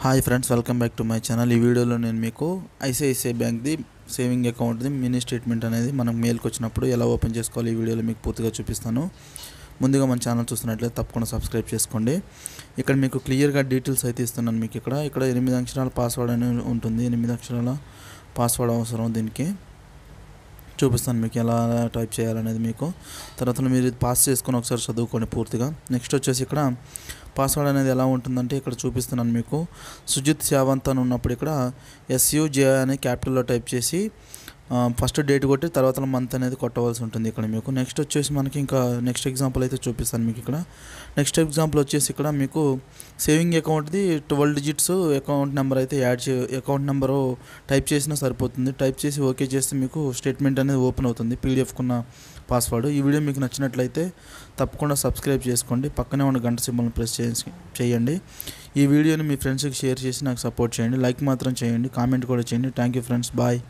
Hi friends, welcome back to my channel. ఈ వీడియోలో నేను మీకు ఐసిఐసిఐ బ్యాంక్ది సేవింగ్ అకౌంట్ది మినీ స్టేట్మెంట్ అనేది మనకు మెయిల్కి వచ్చినప్పుడు ఎలా ఓపెన్ చేసుకోవాలి ఈ వీడియోలో మీకు పూర్తిగా చూపిస్తాను. ముందుగా మన ఛానల్ చూస్తున్నట్లయితే తప్పకుండా సబ్స్క్రైబ్ చేసుకోండి. ఇక్కడ మీకు క్లియర్గా డీటెయిల్స్ అయితే ఇస్తున్నాను. మీకు ఇక్కడ 8 అక్షరాల పాస్వర్డ్ అనేది ఉంటుంది. 8 అక్షరాల పాస్వర్డ్ అవసరం. దీనికి చూపిస్తాను మీకు ఎలా టైప్ చేయాలనేది. మీకు తర్వాత మీరు ఇది పాస్ చేసుకొని ఒకసారి చదువుకోండి పూర్తిగా. నెక్స్ట్ వచ్చేసి ఇక్కడ పాస్వర్డ్ అనేది ఎలా ఉంటుందంటే ఇక్కడ చూపిస్తున్నాను మీకు. సుజిత్ శావంత్ అని ఉన్నప్పుడు ఇక్కడ SUJ అని క్యాపిటల్లో టైప్ చేసి ఫస్ట్ డేట్ కొట్టి తర్వాత మంత్ అనేది కొట్టవలసి ఉంటుంది ఇక్కడ మీకు. నెక్స్ట్ వచ్చేసి మనకి ఇంకా నెక్స్ట్ ఎగ్జాంపుల్ అయితే చూపిస్తాను మీకు. ఇక్కడ నెక్స్ట్ ఎగ్జాంపుల్ వచ్చేసి ఇక్కడ మీకు సేవింగ్ అకౌంట్ది 12 డిజిట్స్ అకౌంట్ నెంబర్ అయితే అకౌంట్ నెంబరు టైప్ చేసినా సరిపోతుంది. టైప్ చేసి ఓకే చేస్తే మీకు స్టేట్మెంట్ అనేది ఓపెన్ అవుతుంది PDF కున్న పాస్వర్డ్. ఈ వీడియో మీకు నచ్చినట్లయితే తప్పకుండా సబ్స్క్రైబ్ చేసుకోండి. పక్కనే ఉన్న గంట సింబల్ని ప్రెస్ చేయండి. ఈ వీడియోని మీ ఫ్రెండ్స్కి షేర్ చేసి నాకు సపోర్ట్ చేయండి. లైక్ మాత్రం చేయండి, కామెంట్ కూడా చేయండి. Thank you friends, bye.